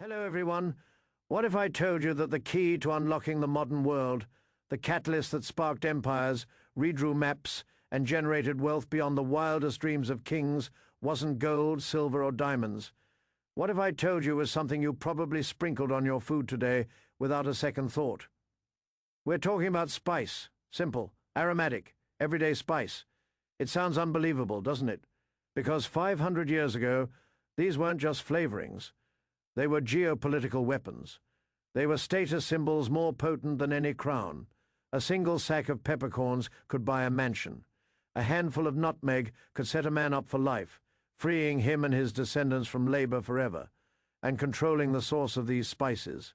Hello, everyone. What if I told you that the key to unlocking the modern world, the catalyst that sparked empires, redrew maps, and generated wealth beyond the wildest dreams of kings, wasn't gold, silver, or diamonds? What if I told you it was something you probably sprinkled on your food today without a second thought? We're talking about spice. Simple, aromatic, everyday spice. It sounds unbelievable, doesn't it? Because 500 years ago, these weren't just flavorings. They were geopolitical weapons. They were status symbols more potent than any crown. A single sack of peppercorns could buy a mansion. A handful of nutmeg could set a man up for life, freeing him and his descendants from labor forever, and controlling the source of these spices.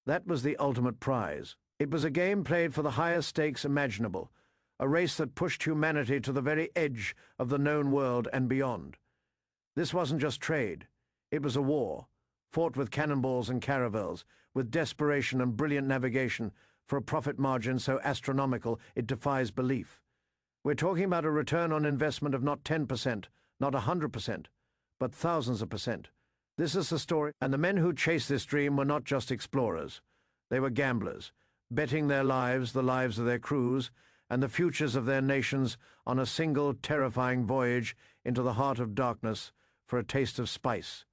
That was the ultimate prize. It was a game played for the highest stakes imaginable, a race that pushed humanity to the very edge of the known world and beyond. This wasn't just trade. It was a war, fought with cannonballs and caravels, with desperation and brilliant navigation for a profit margin so astronomical it defies belief. We're talking about a return on investment of not 10%, not 100%, but thousands of percent. This is the story, and the men who chased this dream were not just explorers. They were gamblers, betting their lives, the lives of their crews, and the futures of their nations on a single terrifying voyage into the heart of darkness for a taste of spice.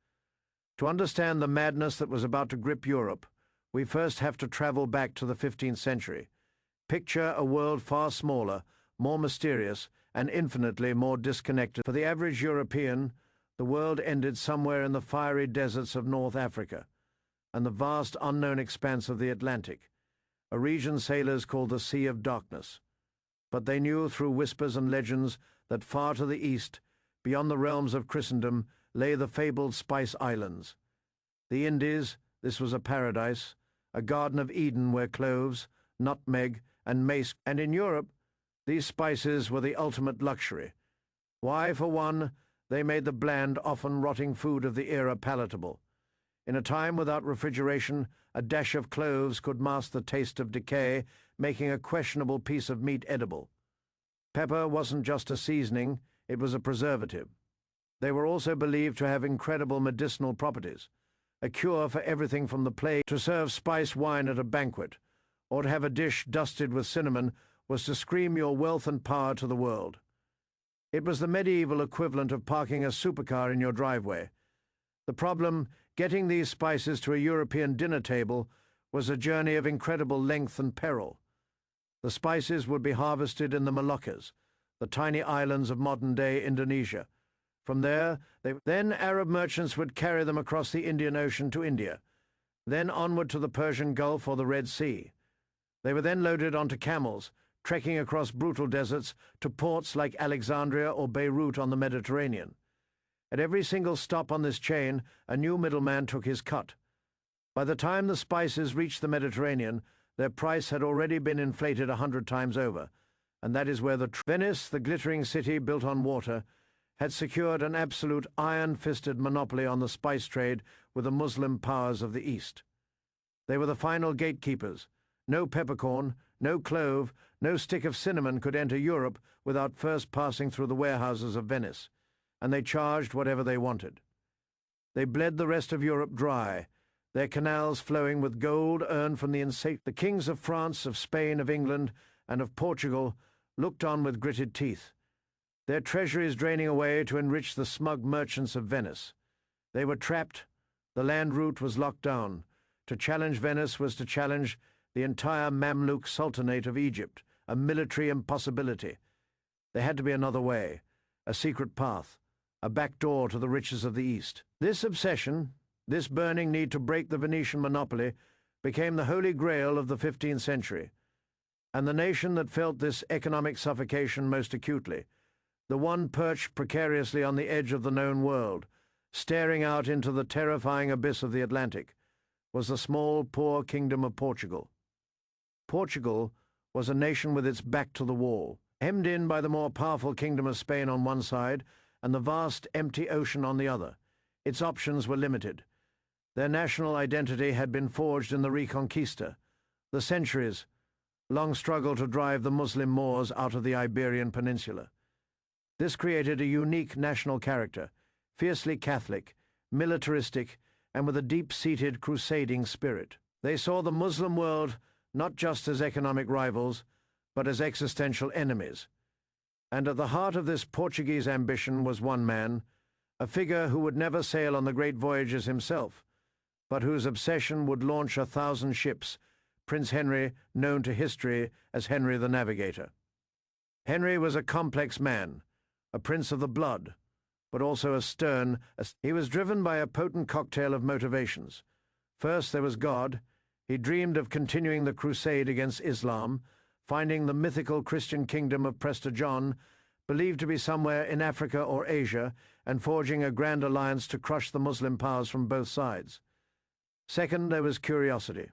To understand the madness that was about to grip Europe, we first have to travel back to the 15th century. Picture a world far smaller, more mysterious, and infinitely more disconnected. For the average European, the world ended somewhere in the fiery deserts of North Africa and the vast unknown expanse of the Atlantic, a region sailors called the Sea of Darkness. But they knew through whispers and legends that far to the east, beyond the realms of Christendom, lay the fabled Spice Islands. The Indies, this was a paradise, a Garden of Eden where cloves, nutmeg, and mace, and in Europe, these spices were the ultimate luxury. Why, for one, they made the bland, often rotting food of the era palatable. In a time without refrigeration, a dash of cloves could mask the taste of decay, making a questionable piece of meat edible. Pepper wasn't just a seasoning, it was a preservative. They were also believed to have incredible medicinal properties, a cure for everything from the plague. To serve spice wine at a banquet, or to have a dish dusted with cinnamon, was to scream your wealth and power to the world. It was the medieval equivalent of parking a supercar in your driveway. The problem, getting these spices to a European dinner table, was a journey of incredible length and peril. The spices would be harvested in the Moluccas, the tiny islands of modern-day Indonesia. From there, then Arab merchants would carry them across the Indian Ocean to India, then onward to the Persian Gulf or the Red Sea. They were then loaded onto camels, trekking across brutal deserts to ports like Alexandria or Beirut on the Mediterranean. At every single stop on this chain, a new middleman took his cut. By the time the spices reached the Mediterranean, their price had already been inflated 100 times over, and that is where Venice, the glittering city built on water, had secured an absolute iron-fisted monopoly on the spice trade with the Muslim powers of the East. They were the final gatekeepers. No peppercorn, no clove, no stick of cinnamon could enter Europe without first passing through the warehouses of Venice, and they charged whatever they wanted. They bled the rest of Europe dry, their canals flowing with gold earned from the insatiable. The kings of France, of Spain, of England, and of Portugal looked on with gritted teeth, their treasuries draining away to enrich the smug merchants of Venice. They were trapped. The land route was locked down. To challenge Venice was to challenge the entire Mamluk Sultanate of Egypt, a military impossibility. There had to be another way, a secret path, a back door to the riches of the East. This obsession, this burning need to break the Venetian monopoly, became the holy grail of the 15th century. And the nation that felt this economic suffocation most acutely, the one perched precariously on the edge of the known world, staring out into the terrifying abyss of the Atlantic, was the small, poor kingdom of Portugal. Portugal was a nation with its back to the wall, hemmed in by the more powerful kingdom of Spain on one side and the vast empty ocean on the other. Its options were limited. Their national identity had been forged in the Reconquista, the centuries long struggle to drive the Muslim Moors out of the Iberian Peninsula. This created a unique national character, fiercely Catholic, militaristic, and with a deep-seated crusading spirit. They saw the Muslim world not just as economic rivals, but as existential enemies. And at the heart of this Portuguese ambition was one man, a figure who would never sail on the great voyages himself, but whose obsession would launch 1,000 ships, Prince Henry, known to history as Henry the Navigator. Henry was a complex man, a prince of the blood, but also a stern. He was driven by a potent cocktail of motivations. First, there was God. He dreamed of continuing the crusade against Islam, finding the mythical Christian kingdom of Prester John, believed to be somewhere in Africa or Asia, and forging a grand alliance to crush the Muslim powers from both sides. Second, there was curiosity.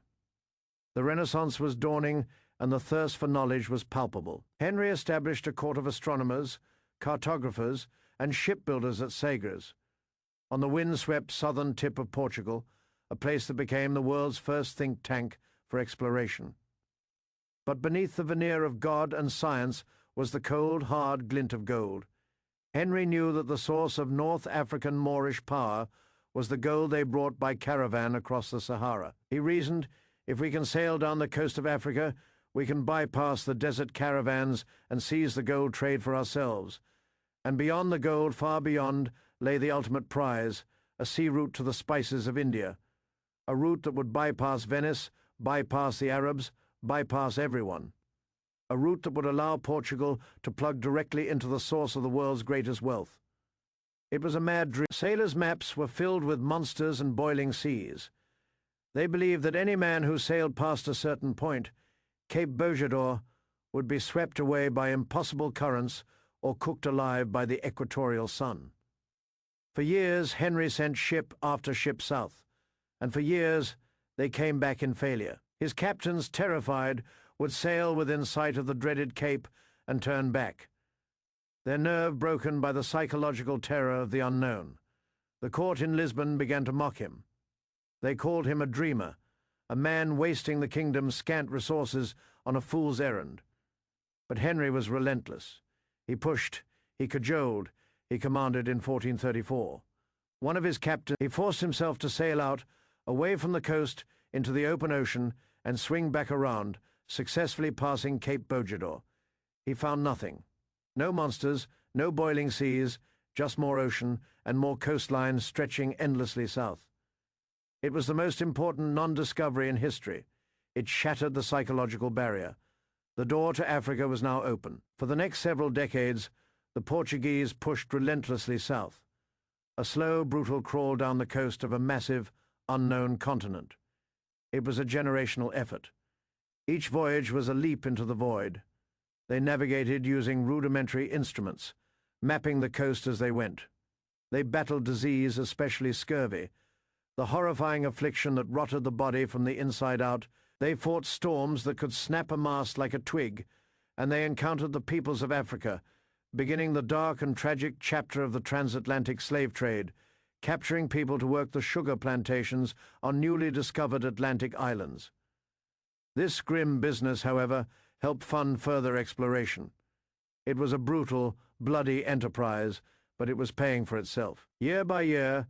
The Renaissance was dawning, and the thirst for knowledge was palpable. Henry established a court of astronomers, cartographers, and shipbuilders at Sagres, on the wind-swept southern tip of Portugal, a place that became the world's first think tank for exploration. But beneath the veneer of God and science was the cold, hard glint of gold. Henry knew that the source of North African Moorish power was the gold they brought by caravan across the Sahara. He reasoned, if we can sail down the coast of Africa, we can bypass the desert caravans and seize the gold trade for ourselves. And beyond the gold, far beyond, lay the ultimate prize, a sea route to the spices of India, a route that would bypass Venice, bypass the Arabs, bypass everyone, a route that would allow Portugal to plug directly into the source of the world's greatest wealth. It was a mad dream. Sailors' maps were filled with monsters and boiling seas. They believed that any man who sailed past a certain point, Cape Bojador, would be swept away by impossible currents or cooked alive by the equatorial sun. For years, Henry sent ship after ship south, and for years they came back in failure. His captains, terrified, would sail within sight of the dreaded Cape and turn back, their nerve broken by the psychological terror of the unknown. The court in Lisbon began to mock him. They called him a dreamer, a man wasting the kingdom's scant resources on a fool's errand. But Henry was relentless. He pushed, he cajoled, he commanded in 1434. One of his captains, he forced himself to sail out, away from the coast, into the open ocean, and swing back around, successfully passing Cape Bojador. He found nothing. No monsters, no boiling seas, just more ocean and more coastline stretching endlessly south. It was the most important non-discovery in history. It shattered the psychological barrier. The door to Africa was now open. For the next several decades, the Portuguese pushed relentlessly south, a slow, brutal crawl down the coast of a massive, unknown continent. It was a generational effort. Each voyage was a leap into the void. They navigated using rudimentary instruments, mapping the coast as they went. They battled disease, especially scurvy, the horrifying affliction that rotted the body from the inside out. They fought storms that could snap a mast like a twig, and they encountered the peoples of Africa, beginning the dark and tragic chapter of the transatlantic slave trade, capturing people to work the sugar plantations on newly discovered Atlantic islands. This grim business, however, helped fund further exploration. It was a brutal, bloody enterprise, but it was paying for itself. Year by year,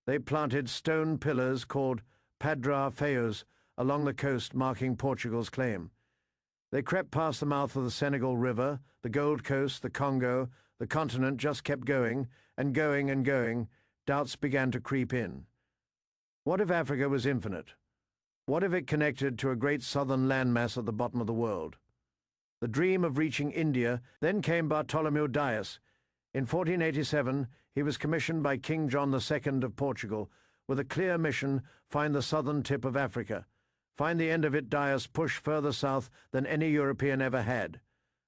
they planted stone pillars called Padra Feos along the coast, marking Portugal's claim. They crept past the mouth of the Senegal River, the Gold Coast, the Congo. The continent just kept going, and going and going. Doubts began to creep in. What if Africa was infinite? What if it connected to a great southern landmass at the bottom of the world? The dream of reaching India. Then came Bartholomew Dias. In 1487, he was commissioned by King John II of Portugal with a clear mission: find the southern tip of Africa. Find the end of it. Dias pushed further south than any European ever had.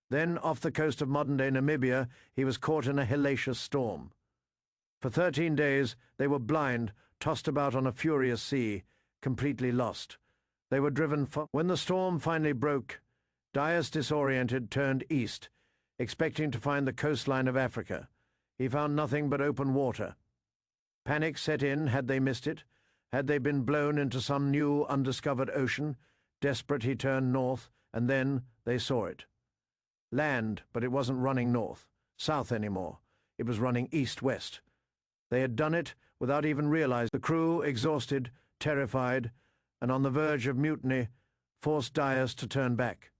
Then, off the coast of modern-day Namibia, he was caught in a hellacious storm. For 13 days, they were blind, tossed about on a furious sea, completely lost. They were driven far. When the storm finally broke, Dias, disoriented, turned east, expecting to find the coastline of Africa. He found nothing but open water. Panic set in. Had they missed it? Had they been blown into some new, undiscovered ocean? Desperate, he turned north, and then they saw it. Land, but it wasn't running north, south anymore. It was running east-west. They had done it without even realizing. The crew, exhausted, terrified, and on the verge of mutiny, forced Dias to turn back.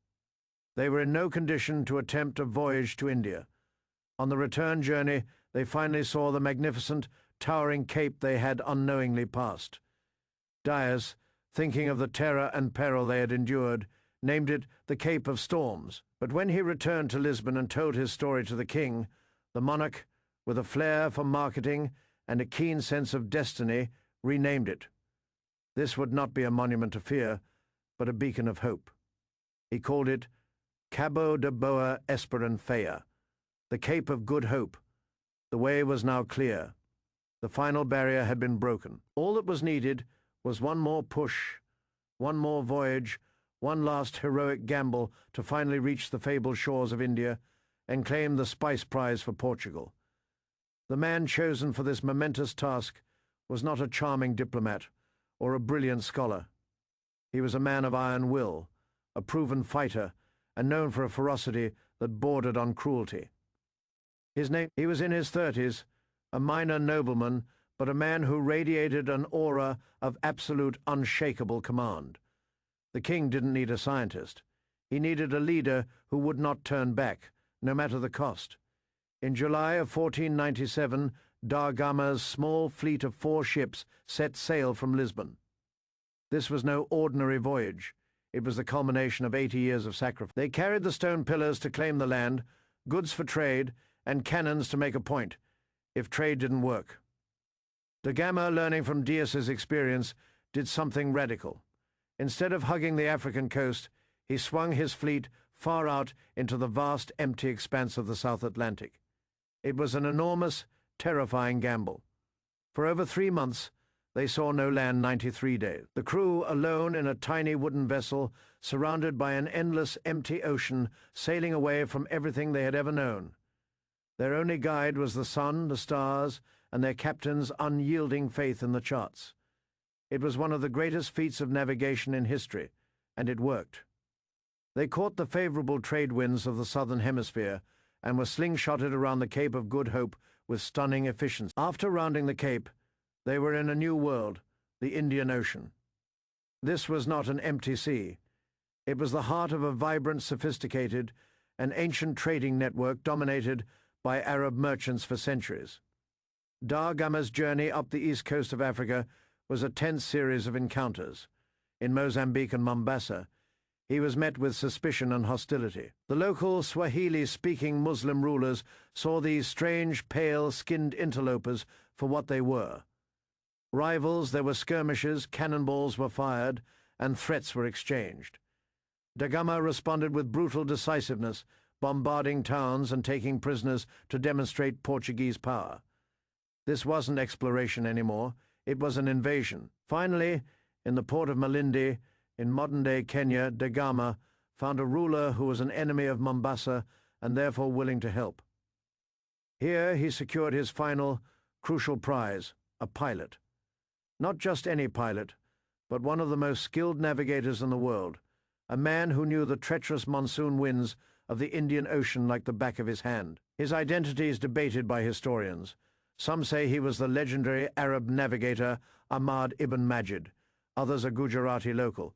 They were in no condition to attempt a voyage to India. On the return journey, they finally saw the magnificent, towering cape they had unknowingly passed. Dias, thinking of the terror and peril they had endured, named it the Cape of Storms. But when he returned to Lisbon and told his story to the king, the monarch, with a flair for marketing and a keen sense of destiny, renamed it. This would not be a monument to fear, but a beacon of hope. He called it Cabo de Boa Esperança, the Cape of Good Hope. The way was now clear. The final barrier had been broken. All that was needed was one more push, one more voyage, one last heroic gamble to finally reach the fabled shores of India and claim the Spice Prize for Portugal. The man chosen for this momentous task was not a charming diplomat or a brilliant scholar. He was a man of iron will, a proven fighter, and known for a ferocity that bordered on cruelty. He was in his 30s, a minor nobleman, but a man who radiated an aura of absolute unshakable command. The king didn't need a scientist. He needed a leader who would not turn back, no matter the cost. In July of 1497, da Gama's small fleet of 4 ships set sail from Lisbon. This was no ordinary voyage. It was the culmination of 80 years of sacrifice. They carried the stone pillars to claim the land, goods for trade, and cannons to make a point, if trade didn't work. Da Gama, learning from Dias's experience, did something radical. Instead of hugging the African coast, he swung his fleet far out into the vast, empty expanse of the South Atlantic. It was an enormous, terrifying gamble. For over 3 months, they saw no land 93 days. The crew, alone in a tiny wooden vessel, surrounded by an endless, empty ocean, sailing away from everything they had ever known. Their only guide was the sun, the stars, and their captain's unyielding faith in the charts. It was one of the greatest feats of navigation in history, and it worked. They caught the favorable trade winds of the southern hemisphere and were slingshotted around the Cape of Good Hope with stunning efficiency. After rounding the Cape, they were in a new world, the Indian Ocean. This was not an empty sea. It was the heart of a vibrant, sophisticated, and ancient trading network dominated by Arab merchants for centuries. Da Gama's journey up the east coast of Africa was a tense series of encounters. In Mozambique and Mombasa, he was met with suspicion and hostility. The local Swahili-speaking Muslim rulers saw these strange, pale-skinned interlopers for what they were. Rivals, there were skirmishes, cannonballs were fired, and threats were exchanged. Da Gama responded with brutal decisiveness, bombarding towns and taking prisoners to demonstrate Portuguese power. This wasn't exploration anymore, it was an invasion. Finally, in the port of Malindi, in modern-day Kenya, Da Gama found a ruler who was an enemy of Mombasa and therefore willing to help. Here he secured his final, crucial prize, a pilot. Not just any pilot, but one of the most skilled navigators in the world, a man who knew the treacherous monsoon winds of the Indian Ocean like the back of his hand. His identity is debated by historians. Some say he was the legendary Arab navigator Ahmad ibn Majid, others a Gujarati local.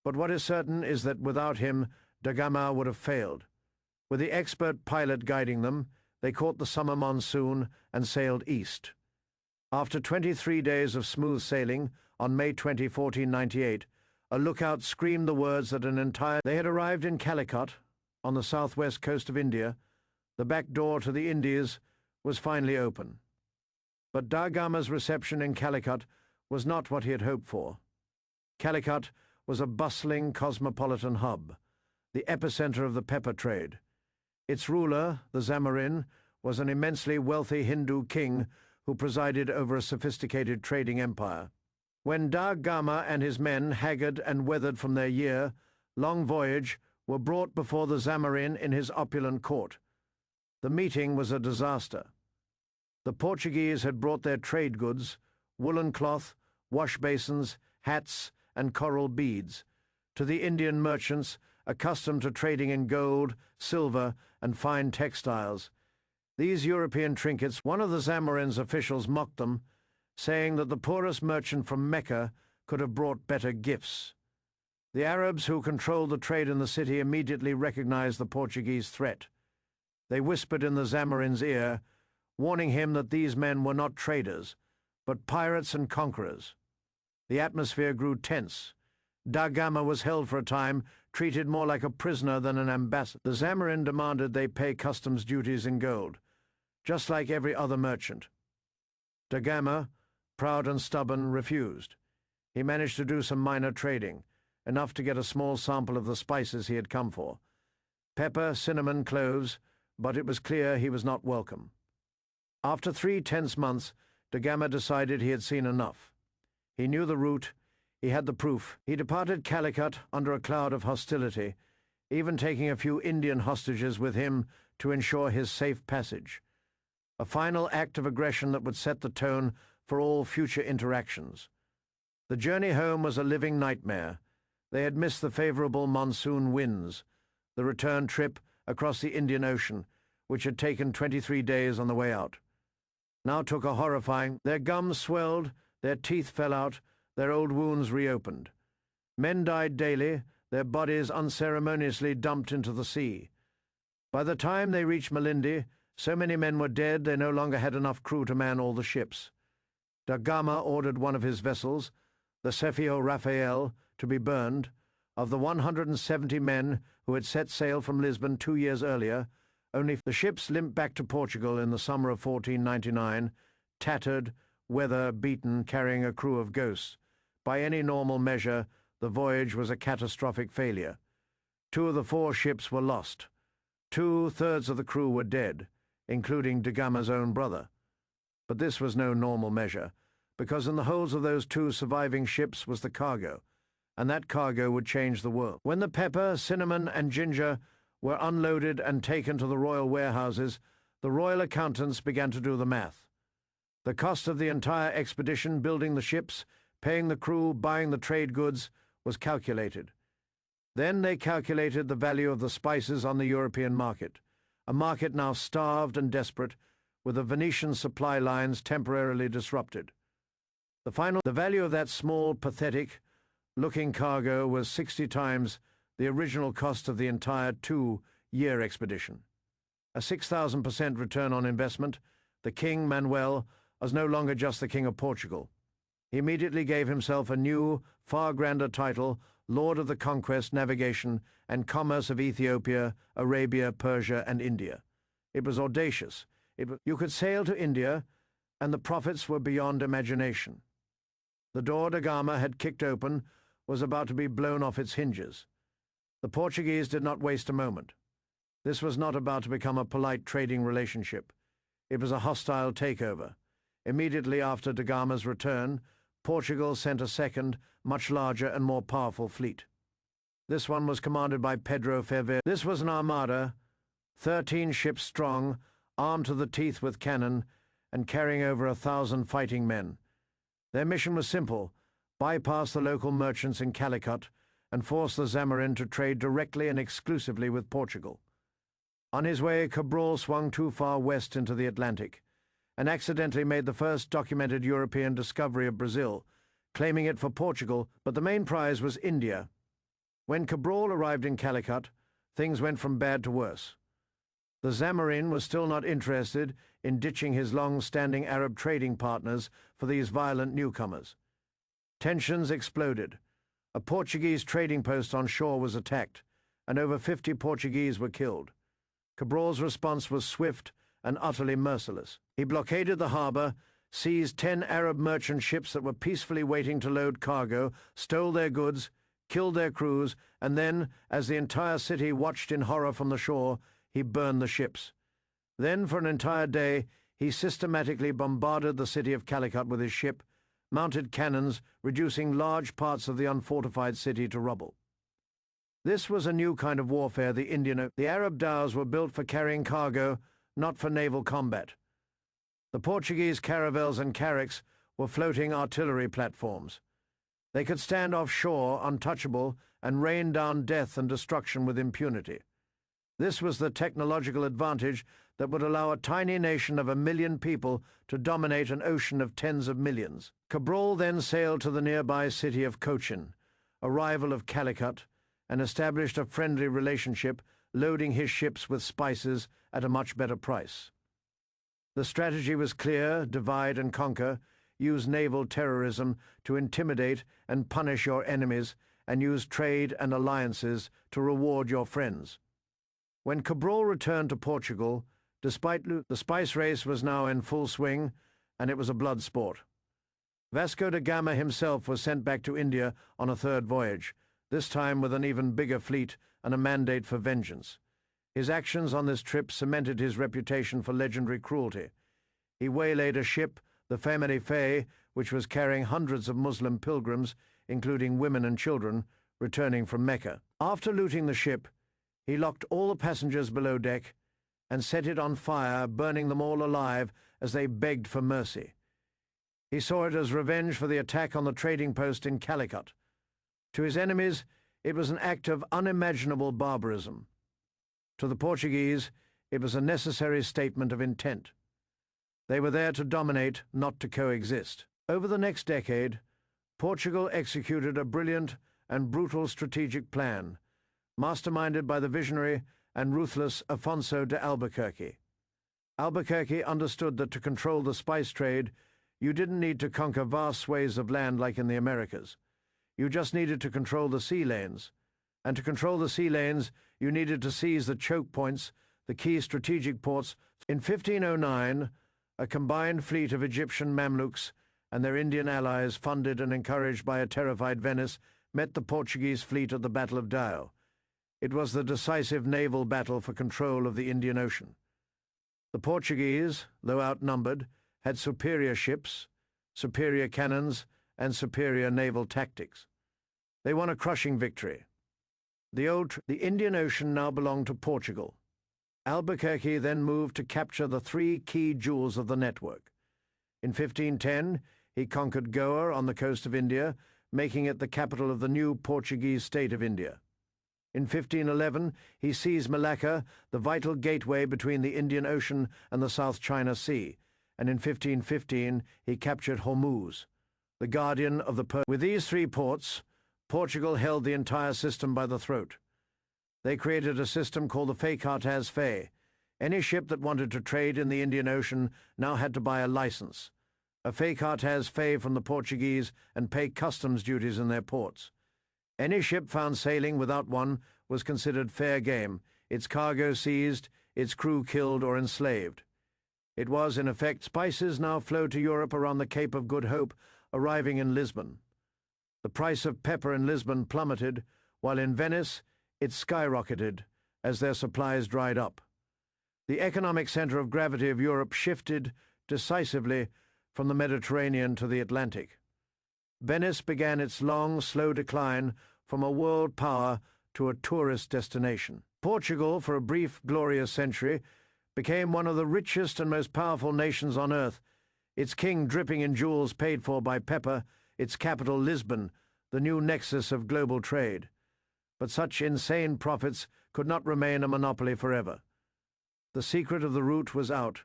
But what is certain is that without him, Da Gama would have failed. With the expert pilot guiding them, they caught the summer monsoon and sailed east. After 23 days of smooth sailing, on May 20, 1498, a lookout screamed the words that they had arrived in Calicut, on the southwest coast of India. The back door to the Indies was finally open. But Da Gama's reception in Calicut was not what he had hoped for. Calicut was a bustling cosmopolitan hub, the epicenter of the pepper trade. Its ruler, the Zamarin, was an immensely wealthy Hindu king who presided over a sophisticated trading empire. When Da Gama and his men, haggard and weathered from their year-long voyage, were brought before the Zamarin in his opulent court, the meeting was a disaster. The Portuguese had brought their trade goods, woolen cloth, wash basins, hats, and coral beads, to the Indian merchants accustomed to trading in gold, silver, and fine textiles. These European trinkets, one of the Zamarin's officials mocked them, saying that the poorest merchant from Mecca could have brought better gifts. The Arabs who controlled the trade in the city immediately recognized the Portuguese threat. They whispered in the Zamorin's ear, warning him that these men were not traders, but pirates and conquerors. The atmosphere grew tense. Da Gama was held for a time, treated more like a prisoner than an ambassador. The Zamorin demanded they pay customs duties in gold, just like every other merchant. Da Gama, proud and stubborn, refused. He managed to do some minor trading, enough to get a small sample of the spices he had come for. Pepper, cinnamon, cloves, but it was clear he was not welcome. After 3 tense months, Da Gama decided he had seen enough. He knew the route, he had the proof. He departed Calicut under a cloud of hostility, even taking a few Indian hostages with him to ensure his safe passage. A final act of aggression that would set the tone for all future interactions. The journey home was a living nightmare. They had missed the favorable monsoon winds, the return trip across the Indian Ocean, which had taken 23 days on the way out. Now took a horrifying. Their gums swelled, their teeth fell out, their old wounds reopened. Men died daily, their bodies unceremoniously dumped into the sea. By the time they reached Malindi, so many men were dead they no longer had enough crew to man all the ships. Da Gama ordered one of his vessels, the Cefio Rafael, to be burned. Of the 170 men who had set sail from Lisbon 2 years earlier, only the ships limped back to Portugal in the summer of 1499, tattered, weather-beaten, carrying a crew of ghosts. By any normal measure, the voyage was a catastrophic failure. 2 of the 4 ships were lost. 2/3 of the crew were dead, including Da Gama's own brother. But this was no normal measure, because in the holds of those 2 surviving ships was the cargo, and that cargo would change the world. When the pepper, cinnamon, and ginger were unloaded and taken to the royal warehouses, the royal accountants began to do the math. The cost of the entire expedition, building the ships, paying the crew, buying the trade goods, was calculated. Then they calculated the value of the spices on the European market, a market now starved and desperate, with the Venetian supply lines temporarily disrupted. The value of that small, pathetic-looking cargo was 60 times the original cost of the entire 2-year expedition. A 6,000% return on investment. The King, Manuel, was no longer just the King of Portugal. He immediately gave himself a new, far grander title, Lord of the Conquest, Navigation, and Commerce of Ethiopia, Arabia, Persia, and India. It was audacious. You could sail to India, and the profits were beyond imagination. The door Da Gama had kicked open was about to be blown off its hinges. The Portuguese did not waste a moment. This was not about to become a polite trading relationship. It was a hostile takeover. Immediately after Da Gama's return, Portugal sent a second, much larger and more powerful fleet. This one was commanded by Pedro Ferver. This was an armada, 13 ships strong, armed to the teeth with cannon, and carrying over 1,000 fighting men. Their mission was simple: bypass the local merchants in Calicut and force the Zamorin to trade directly and exclusively with Portugal. On his way, Cabral swung too far west into the Atlantic, and accidentally made the first documented European discovery of Brazil, claiming it for Portugal, but the main prize was India. When Cabral arrived in Calicut, things went from bad to worse. The Zamorin was still not interested in ditching his long-standing Arab trading partners for these violent newcomers. Tensions exploded. A Portuguese trading post on shore was attacked, and over 50 Portuguese were killed. Cabral's response was swift and utterly merciless. He blockaded the harbor, seized 10 Arab merchant ships that were peacefully waiting to load cargo, stole their goods, killed their crews, and then, as the entire city watched in horror from the shore, he burned the ships. Then, for an entire day, he systematically bombarded the city of Calicut with his ship, mounted cannons, reducing large parts of the unfortified city to rubble. This was a new kind of warfare, the Arab dhows were built for carrying cargo, not for naval combat. The Portuguese caravels and carracks were floating artillery platforms. They could stand offshore, untouchable, and rain down death and destruction with impunity. This was the technological advantage that would allow a tiny nation of 1 million people to dominate an ocean of tens of millions. Cabral then sailed to the nearby city of Cochin, a rival of Calicut, and established a friendly relationship, loading his ships with spices at a much better price. The strategy was clear: divide and conquer, use naval terrorism to intimidate and punish your enemies, and use trade and alliances to reward your friends. When Cabral returned to Portugal, despite the spice race was now in full swing, and it was a blood sport. Vasco da Gama himself was sent back to India on a third voyage, this time with an even bigger fleet and a mandate for vengeance. His actions on this trip cemented his reputation for legendary cruelty. He waylaid a ship, the Fé, which was carrying hundreds of Muslim pilgrims, including women and children, returning from Mecca. After looting the ship, he locked all the passengers below deck and set it on fire, burning them all alive as they begged for mercy. He saw it as revenge for the attack on the trading post in Calicut. To his enemies, it was an act of unimaginable barbarism. To the Portuguese, it was a necessary statement of intent. They were there to dominate, not to coexist. Over the next decade, Portugal executed a brilliant and brutal strategic plan, masterminded by the visionary and ruthless Afonso de Albuquerque. Albuquerque understood that to control the spice trade, you didn't need to conquer vast swathes of land like in the Americas. You just needed to control the sea lanes. And to control the sea lanes, you needed to seize the choke points, the key strategic ports. In 1509, a combined fleet of Egyptian Mamluks and their Indian allies, funded and encouraged by a terrified Venice, met the Portuguese fleet at the Battle of Dao. It was the decisive naval battle for control of the Indian Ocean. The Portuguese, though outnumbered, had superior ships, superior cannons, and superior naval tactics. They won a crushing victory. The Indian Ocean now belonged to Portugal. Albuquerque then moved to capture the 3 key jewels of the network. In 1510, he conquered Goa on the coast of India, making it the capital of the new Portuguese state of India. In 1511, he seized Malacca, the vital gateway between the Indian Ocean and the South China Sea, and in 1515 he captured Hormuz, the guardian of the Persian. With these 3 ports, Portugal held the entire system by the throat. They created a system called the Fé. Any ship that wanted to trade in the Indian Ocean now had to buy a license, a Fé from the Portuguese, and pay customs duties in their ports. Any ship found sailing without one was considered fair game, its cargo seized, its crew killed or enslaved. It was, in effect, spices now flowed to Europe around the Cape of Good Hope, arriving in Lisbon. The price of pepper in Lisbon plummeted, while in Venice it skyrocketed as their supplies dried up. The economic center of gravity of Europe shifted decisively from the Mediterranean to the Atlantic. Venice began its long, slow decline from a world power to a tourist destination. Portugal, for a brief, glorious century, became one of the richest and most powerful nations on earth, its king dripping in jewels paid for by pepper, its capital Lisbon, the new nexus of global trade. But such insane profits could not remain a monopoly forever. The secret of the route was out,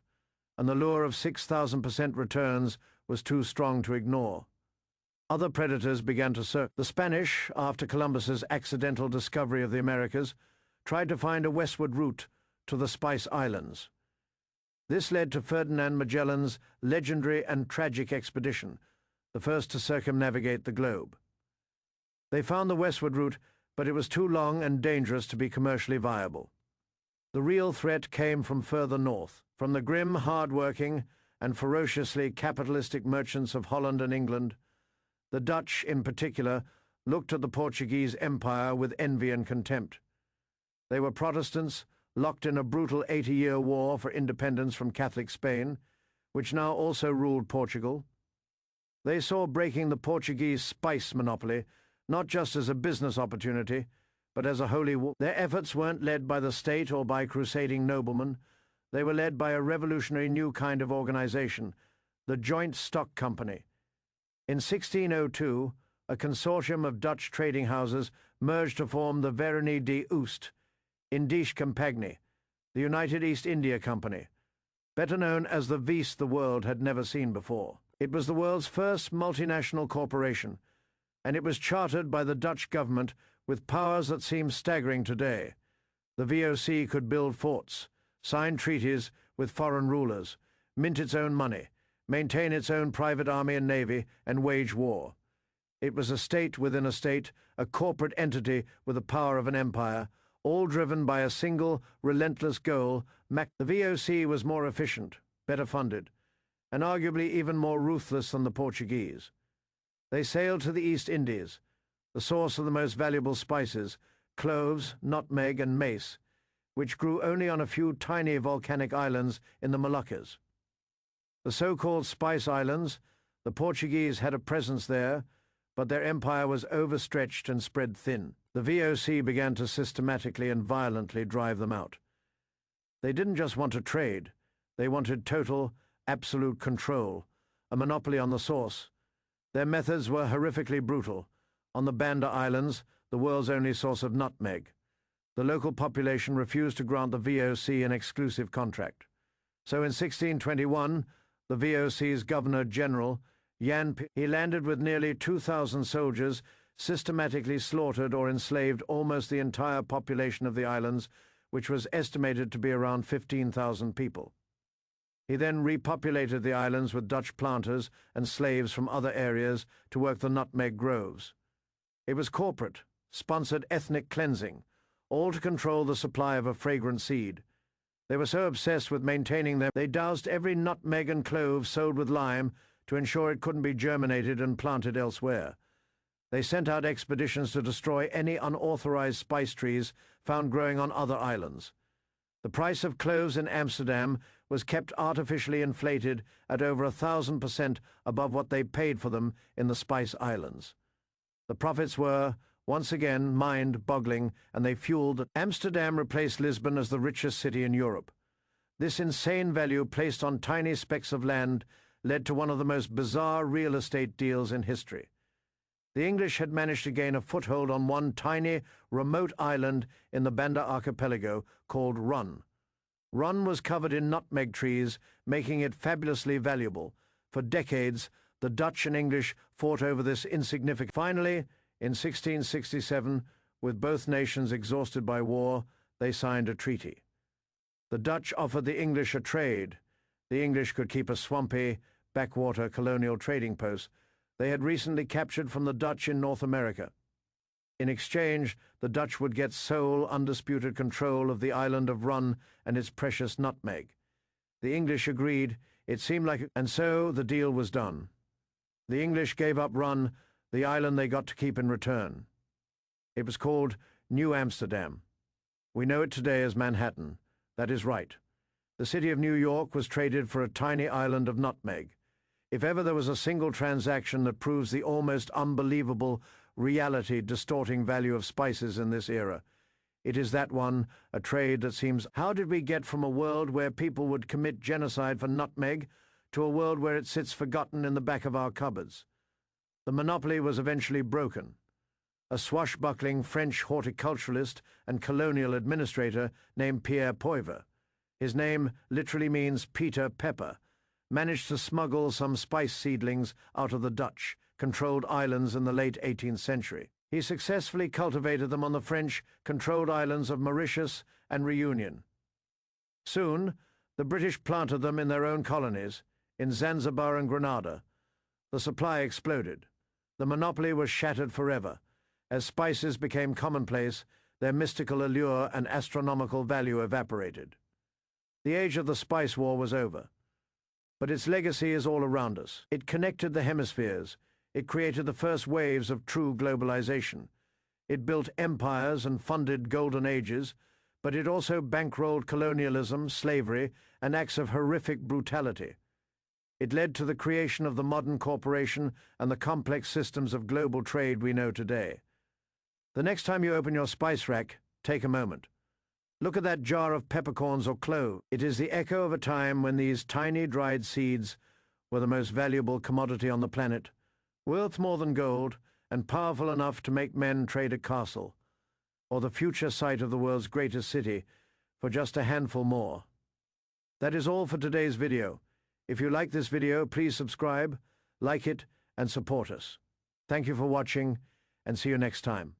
and the lure of 6,000% returns was too strong to ignore. Other predators began to circle. The Spanish, after Columbus's accidental discovery of the Americas, tried to find a westward route to the Spice Islands. This led to Ferdinand Magellan's legendary and tragic expedition, the first to circumnavigate the globe. They found the westward route, but it was too long and dangerous to be commercially viable. The real threat came from further north, from the grim, hard-working, and ferociously capitalistic merchants of Holland and England. The Dutch, in particular, looked at the Portuguese Empire with envy and contempt. They were Protestants, locked in a brutal 80-year war for independence from Catholic Spain, which now also ruled Portugal. They saw breaking the Portuguese spice monopoly not just as a business opportunity, but as a holy war. Their efforts weren't led by the state or by crusading noblemen. They were led by a revolutionary new kind of organization, the Joint Stock Company. In 1602, a consortium of Dutch trading houses merged to form the Verenigde de Oost, Indisch Compagnie, the United East India Company, better known as the Venice the world had never seen before. It was the world's first multinational corporation, and it was chartered by the Dutch government with powers that seem staggering today. The VOC could build forts, sign treaties with foreign rulers, mint its own money, maintain its own private army and navy, and wage war. It was a state within a state, a corporate entity with the power of an empire, all driven by a single, relentless goal. The VOC was more efficient, better funded, and arguably even more ruthless than the Portuguese. They sailed to the East Indies, the source of the most valuable spices, cloves, nutmeg, and mace, which grew only on a few tiny volcanic islands in the Moluccas. The so-called Spice Islands, the Portuguese had a presence there, but their empire was overstretched and spread thin. The VOC began to systematically and violently drive them out. They didn't just want to trade, they wanted total, absolute control, a monopoly on the source. Their methods were horrifically brutal. On the Banda Islands, the world's only source of nutmeg, the local population refused to grant the VOC an exclusive contract. So in 1621, the VOC's Governor-General, he landed with nearly 2,000 soldiers, systematically slaughtered or enslaved almost the entire population of the islands, which was estimated to be around 15,000 people. He then repopulated the islands with Dutch planters and slaves from other areas to work the nutmeg groves. It was corporate, sponsored ethnic cleansing, all to control the supply of a fragrant seed. They were so obsessed with maintaining them, they doused every nutmeg and clove sowed with lime to ensure it couldn't be germinated and planted elsewhere. They sent out expeditions to destroy any unauthorized spice trees found growing on other islands. The price of cloves in Amsterdam was kept artificially inflated at over 1,000% above what they paid for them in the Spice Islands. The profits were, once again, mind-boggling, and they fueled. Amsterdam replaced Lisbon as the richest city in Europe. This insane value placed on tiny specks of land led to one of the most bizarre real estate deals in history. The English had managed to gain a foothold on one tiny, remote island in the Banda Archipelago called Run. Run was covered in nutmeg trees, making it fabulously valuable. For decades, the Dutch and English fought over this insignificant. Finally, in 1667, with both nations exhausted by war, they signed a treaty. The Dutch offered the English a trade. The English could keep a swampy, backwater colonial trading post they had recently captured from the Dutch in North America. In exchange, the Dutch would get sole, undisputed control of the island of Run and its precious nutmeg. The English agreed. It seemed like, and so the deal was done. The English gave up Run, the island they got to keep in return. It was called New Amsterdam. We know it today as Manhattan. That is right. The city of New York was traded for a tiny island of nutmeg. If ever there was a single transaction that proves the almost unbelievable reality-distorting value of spices in this era, it is that one, a trade that seems. How did we get from a world where people would commit genocide for nutmeg to a world where it sits forgotten in the back of our cupboards? The monopoly was eventually broken. A swashbuckling French horticulturalist and colonial administrator named Pierre Poivre, his name literally means Peter Pepper, managed to smuggle some spice seedlings out of the Dutch-controlled islands in the late 18th century. He successfully cultivated them on the French-controlled islands of Mauritius and Reunion. Soon, the British planted them in their own colonies, in Zanzibar and Grenada. The supply exploded. The monopoly was shattered forever. As spices became commonplace, their mystical allure and astronomical value evaporated. The age of the Spice War was over. But its legacy is all around us. It connected the hemispheres. It created the first waves of true globalization. It built empires and funded golden ages, but it also bankrolled colonialism, slavery, and acts of horrific brutality. It led to the creation of the modern corporation and the complex systems of global trade we know today. The next time you open your spice rack, take a moment. Look at that jar of peppercorns or cloves. It is the echo of a time when these tiny dried seeds were the most valuable commodity on the planet, worth more than gold, and powerful enough to make men trade a castle, or the future site of the world's greatest city, for just a handful more. That is all for today's video. If you like this video, please subscribe, like it, and support us. Thank you for watching, and see you next time.